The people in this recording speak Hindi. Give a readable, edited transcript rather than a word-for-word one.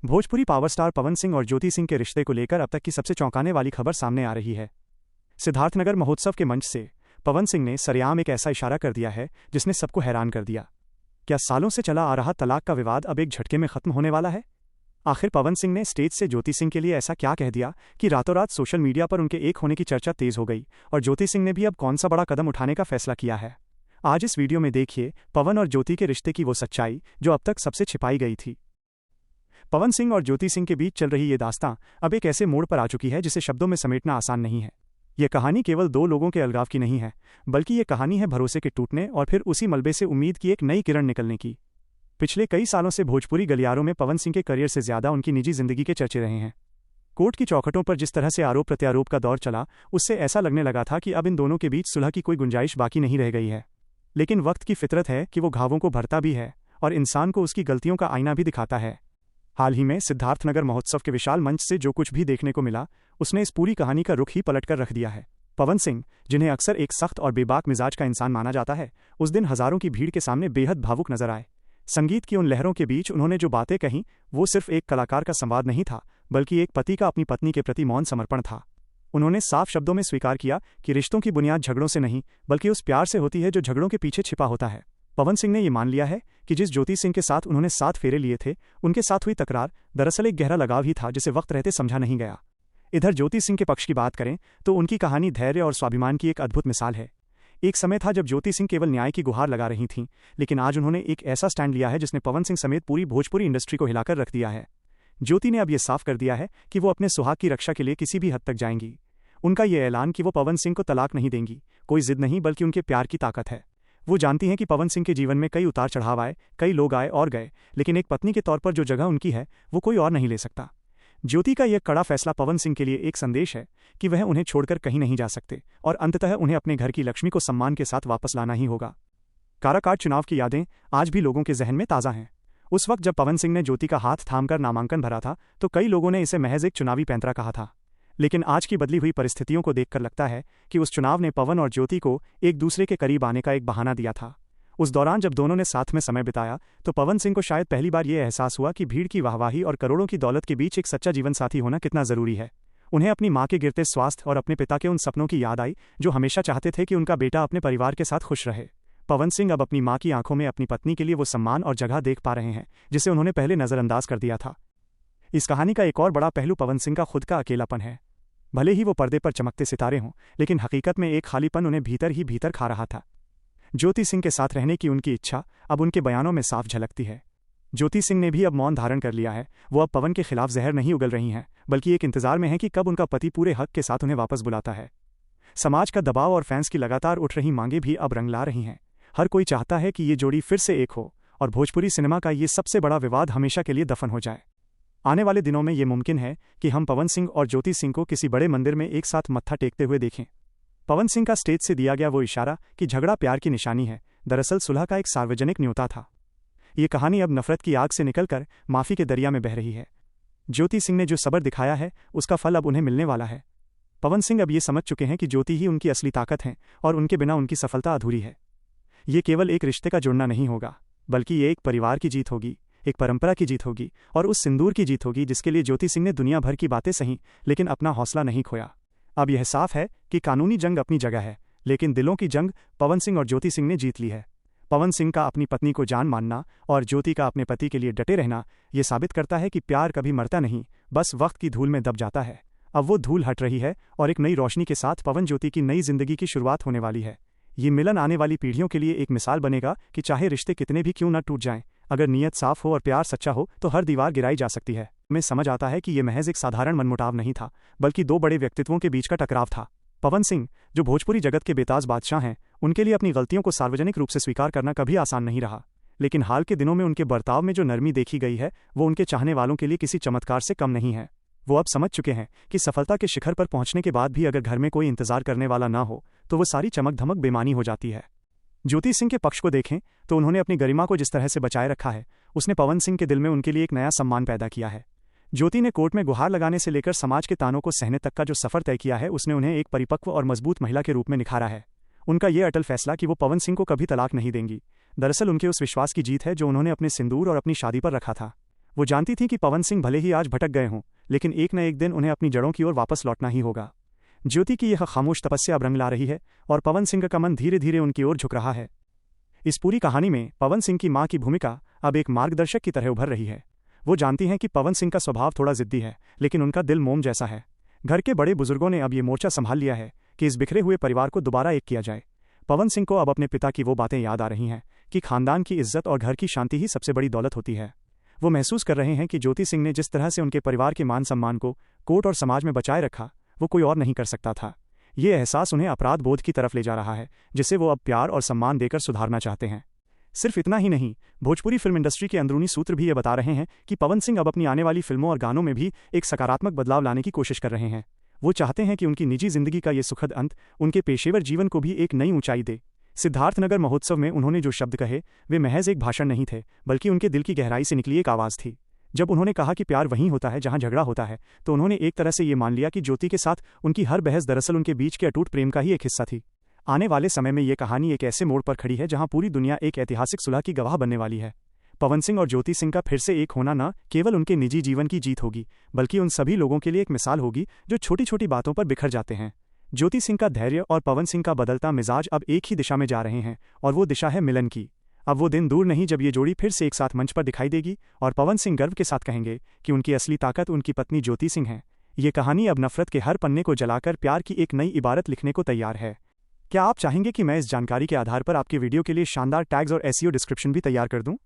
भोजपुरी पावर स्टार पवन सिंह और ज्योति सिंह के रिश्ते को लेकर अब तक की सबसे चौंकाने वाली खबर सामने आ रही है। सिद्धार्थनगर महोत्सव के मंच से पवन सिंह ने सरेआम एक ऐसा इशारा कर दिया है जिसने सबको हैरान कर दिया। क्या सालों से चला आ रहा तलाक का विवाद अब एक झटके में खत्म होने वाला है? आखिर पवन सिंह ने स्टेज से ज्योति सिंह के लिए ऐसा क्या कह दिया कि रातों रात सोशल मीडिया पर उनके एक होने की चर्चा तेज हो गई और ज्योति सिंह ने भी अब कौन सा बड़ा कदम उठाने का फैसला किया है। आज इस वीडियो में देखिए पवन और ज्योति के रिश्ते की वो सच्चाई जो अब तक सबसे छिपाई गई थी। पवन सिंह और ज्योति सिंह के बीच चल रही ये दास्तां अब एक ऐसे मोड़ पर आ चुकी है जिसे शब्दों में समेटना आसान नहीं है। ये कहानी केवल दो लोगों के अलगाव की नहीं है, बल्कि ये कहानी है भरोसे के टूटने और फिर उसी मलबे से उम्मीद की एक नई किरण निकलने की। पिछले कई सालों से भोजपुरी गलियारों में पवन सिंह के करियर से ज्यादा उनकी निजी जिंदगी के चर्चे रहे हैं। कोर्ट की चौखटों पर जिस तरह से आरोप प्रत्यारोप का दौर चला, उससे ऐसा लगने लगा था कि अब इन दोनों के बीच सुलह की कोई गुंजाइश बाकी नहीं रह गई है। लेकिन वक्त की फितरत है कि वो घावों को भरता भी है और इंसान को उसकी गलतियों का आईना भी दिखाता है। हाल ही में सिद्धार्थनगर महोत्सव के विशाल मंच से जो कुछ भी देखने को मिला, उसने इस पूरी कहानी का रुख ही पलटकर रख दिया है। पवन सिंह, जिन्हें अक्सर एक सख्त और बेबाक मिजाज का इंसान माना जाता है, उस दिन हजारों की भीड़ के सामने बेहद भावुक नजर आए। संगीत की उन लहरों के बीच उन्होंने जो बातें कहीं, वो सिर्फ एक कलाकार का संवाद नहीं था, बल्कि एक पति का अपनी पत्नी के प्रति मौन समर्पण था। उन्होंने साफ शब्दों में स्वीकार किया कि रिश्तों की बुनियाद झगड़ों से नहीं, बल्कि उस प्यार से होती है जो झगड़ों के पीछे छिपा होता है। पवन सिंह ने ये मान लिया है कि जिस ज्योति सिंह के साथ उन्होंने 7 फेरे लिए थे, उनके साथ हुई तकरार दरअसल एक गहरा लगाव ही था जिसे वक्त रहते समझा नहीं गया। इधर ज्योति सिंह के पक्ष की बात करें तो उनकी कहानी धैर्य और स्वाभिमान की एक अद्भुत मिसाल है। एक समय था जब ज्योति सिंह केवल न्याय की गुहार लगा रही थीं, लेकिन आज उन्होंने एक ऐसा स्टैंड लिया है जिसने पवन सिंह समेत पूरी भोजपुरी इंडस्ट्री को हिलाकर रख दिया है। ज्योति ने अब यह साफ कर दिया है कि वो अपने सुहाग की रक्षा के लिए किसी भी हद तक जाएंगी। उनका यह ऐलान कि वो पवन सिंह को तलाक नहीं देंगी, कोई जिद नहीं बल्कि उनके प्यार की ताकत है। वो जानती हैं कि पवन सिंह के जीवन में कई उतार चढ़ाव आए, कई लोग आए और गए, लेकिन एक पत्नी के तौर पर जो जगह उनकी है वो कोई और नहीं ले सकता। ज्योति का यह कड़ा फैसला पवन सिंह के लिए एक संदेश है कि वह उन्हें छोड़कर कहीं नहीं जा सकते और अंततः उन्हें अपने घर की लक्ष्मी को सम्मान के साथ वापस लाना ही होगा। काराकाट चुनाव की यादें आज भी लोगों के जहन में ताज़ा हैं। उस वक्त जब पवन सिंह ने ज्योति का हाथ थामकर नामांकन भरा था तो कई लोगों ने इसे महज एक चुनावी पैंतरा कहा था, लेकिन आज की बदली हुई परिस्थितियों को देखकर लगता है कि उस चुनाव ने पवन और ज्योति को एक दूसरे के करीब आने का एक बहाना दिया था। उस दौरान जब दोनों ने साथ में समय बिताया तो पवन सिंह को शायद पहली बार यह एहसास हुआ कि भीड़ की वाहवाही और करोड़ों की दौलत के बीच एक सच्चा जीवन साथी होना कितना जरूरी है। उन्हें अपनी मां के गिरते स्वास्थ्य और अपने पिता के उन सपनों की याद आई जो हमेशा चाहते थे कि उनका बेटा अपने परिवार के साथ खुश रहे। पवन सिंह अब अपनी मां की आंखों में अपनी पत्नी के लिए वो सम्मान और जगह देख पा रहे हैं जिसे उन्होंने पहले नजरअंदाज कर दिया था। इस कहानी का एक और बड़ा पहलू पवन सिंह का खुद का अकेलापन है। भले ही वो पर्दे पर चमकते सितारे हों, लेकिन हकीकत में एक खालीपन उन्हें भीतर ही भीतर खा रहा था। ज्योति सिंह के साथ रहने की उनकी इच्छा अब उनके बयानों में साफ झलकती है। ज्योति सिंह ने भी अब मौन धारण कर लिया है। वो अब पवन के खिलाफ जहर नहीं उगल रही हैं, बल्कि एक इंतजार में है कि कब उनका पति पूरे हक के साथ उन्हें वापस बुलाता है। समाज का दबाव और फैंस की लगातार उठ रही मांगें भी अब रंग ला रही हैं। हर कोई चाहता है कि ये जोड़ी फिर से एक हो और भोजपुरी सिनेमा का ये सबसे बड़ा विवाद हमेशा के लिए दफन हो जाए। आने वाले दिनों में ये मुमकिन है कि हम पवन सिंह और ज्योति सिंह को किसी बड़े मंदिर में एक साथ मत्था टेकते हुए देखें। पवन सिंह का स्टेज से दिया गया वो इशारा कि झगड़ा प्यार की निशानी है, दरअसल सुलह का एक सार्वजनिक न्योता था। ये कहानी अब नफरत की आग से निकलकर माफी के दरिया में बह रही है। ज्योति सिंह ने जो सब्र दिखाया है उसका फल अब उन्हें मिलने वाला है। पवन सिंह अब ये समझ चुके हैं कि ज्योति ही उनकी असली ताकत है और उनके बिना उनकी सफलता अधूरी है। ये केवल एक रिश्ते का जुड़ना नहीं होगा, बल्कि ये एक परिवार की जीत होगी, एक परंपरा की जीत होगी और उस सिंदूर की जीत होगी जिसके लिए ज्योति सिंह ने दुनिया भर की बातें सही, लेकिन अपना हौसला नहीं खोया। अब यह साफ है कि कानूनी जंग अपनी जगह है, लेकिन दिलों की जंग पवन सिंह और ज्योति सिंह ने जीत ली है। पवन सिंह का अपनी पत्नी को जान मानना और ज्योति का अपने पति के लिए डटे रहना ये साबित करता है कि प्यार कभी मरता नहीं, बस वक्त की धूल में दब जाता है। अब वो धूल हट रही है और एक नई रोशनी के साथ पवन ज्योति की नई जिंदगी की शुरुआत होने वाली है। ये मिलन आने वाली पीढ़ियों के लिए एक मिसाल बनेगा कि चाहे रिश्ते कितने भी क्यों न टूट जाएं, अगर नीयत साफ हो और प्यार सच्चा हो तो हर दीवार गिराई जा सकती है। हमें समझ आता है कि ये महज एक साधारण मनमुटाव नहीं था, बल्कि दो बड़े व्यक्तित्वों के बीच का टकराव था। पवन सिंह, जो भोजपुरी जगत के बेताज बादशाह हैं, उनके लिए अपनी गलतियों को सार्वजनिक रूप से स्वीकार करना कभी आसान नहीं रहा, लेकिन हाल के दिनों में उनके बर्ताव में जो नरमी देखी गई है वो उनके चाहने वालों के लिए किसी चमत्कार से कम नहीं है। वो अब समझ चुके हैं कि सफलता के शिखर पर पहुंचने के बाद भी अगर घर में कोई इंतजार करने वाला ना हो तो वो सारी चमक धमक बेमानी हो जाती है। ज्योति सिंह के पक्ष को देखें तो उन्होंने अपनी गरिमा को जिस तरह से बचाए रखा है, उसने पवन सिंह के दिल में उनके लिए एक नया सम्मान पैदा किया है। ज्योति ने कोर्ट में गुहार लगाने से लेकर समाज के तानों को सहने तक का जो सफर तय किया है, उसने उन्हें एक परिपक्व और मजबूत महिला के रूप में निखारा है। उनका यह अटल फैसला कि वो पवन सिंह को कभी तलाक नहीं देंगी, दरअसल उनके उस विश्वास की जीत है जो उन्होंने अपने सिंदूर और अपनी शादी पर रखा था। वो जानती थी कि पवन सिंह भले ही आज भटक गए हों, लेकिन एक न एक दिन उन्हें अपनी जड़ों की ओर वापस लौटना ही होगा। ज्योति की यह खामोश तपस्या अब रंग ला रही है और पवन सिंह का मन धीरे धीरे उनकी ओर झुक रहा है। इस पूरी कहानी में पवन सिंह की मां की भूमिका अब एक मार्गदर्शक की तरह उभर रही है। वो जानती हैं कि पवन सिंह का स्वभाव थोड़ा जिद्दी है, लेकिन उनका दिल मोम जैसा है। घर के बड़े बुजुर्गों ने अब ये मोर्चा संभाल लिया है कि इस बिखरे हुए परिवार को दोबारा एक किया जाए। पवन सिंह को अब अपने पिता की वो बातें याद आ रही हैं कि खानदान की इज्जत और घर की शांति ही सबसे बड़ी दौलत होती है। वो महसूस कर रहे हैं कि ज्योति सिंह ने जिस तरह से उनके परिवार के मान सम्मान को कोर्ट और समाज में बचाए रखा, वो कोई और नहीं कर सकता था। ये एहसास उन्हें अपराध बोध की तरफ ले जा रहा है, जिसे वो अब प्यार और सम्मान देकर सुधारना चाहते हैं। सिर्फ इतना ही नहीं, भोजपुरी फिल्म इंडस्ट्री के अंदरूनी सूत्र भी ये बता रहे हैं कि पवन सिंह अब अपनी आने वाली फिल्मों और गानों में भी एक सकारात्मक बदलाव लाने की कोशिश कर रहे हैं। वो चाहते हैं कि उनकी निजी जिंदगी का ये सुखद अंत उनके पेशेवर जीवन को भी एक नई ऊंचाई दे। सिद्धार्थनगर महोत्सव में उन्होंने जो शब्द कहे, वे महज एक भाषण नहीं थे, बल्कि उनके दिल की गहराई से निकली एक आवाज़ थी। जब उन्होंने कहा कि प्यार वहीं होता है जहां झगड़ा होता है, तो उन्होंने एक तरह से ये मान लिया कि ज्योति के साथ उनकी हर बहस दरअसल उनके बीच के अटूट प्रेम का ही एक हिस्सा थी। आने वाले समय में ये कहानी एक ऐसे मोड़ पर खड़ी है जहां पूरी दुनिया एक ऐतिहासिक सुलह की गवाह बनने वाली है। पवन सिंह और ज्योति सिंह का फिर से एक होना न केवल उनके निजी जीवन की जीत होगी, बल्कि उन सभी लोगों के लिए एक मिसाल होगी जो छोटी छोटी बातों पर बिखर जाते हैं। ज्योति सिंह का धैर्य और पवन सिंह का बदलता मिजाज अब एक ही दिशा में जा रहे हैं, और वो दिशा है मिलन की। अब वो दिन दूर नहीं जब ये जोड़ी फिर से एक साथ मंच पर दिखाई देगी और पवन सिंह गर्व के साथ कहेंगे कि उनकी असली ताकत उनकी पत्नी ज्योति सिंह है। ये कहानी अब नफरत के हर पन्ने को जलाकर प्यार की एक नई इबारत लिखने को तैयार है। क्या आप चाहेंगे कि मैं इस जानकारी के आधार पर आपके वीडियो के लिए शानदार टैग्स और एसईओ डिस्क्रिप्शन भी तैयार कर दूं?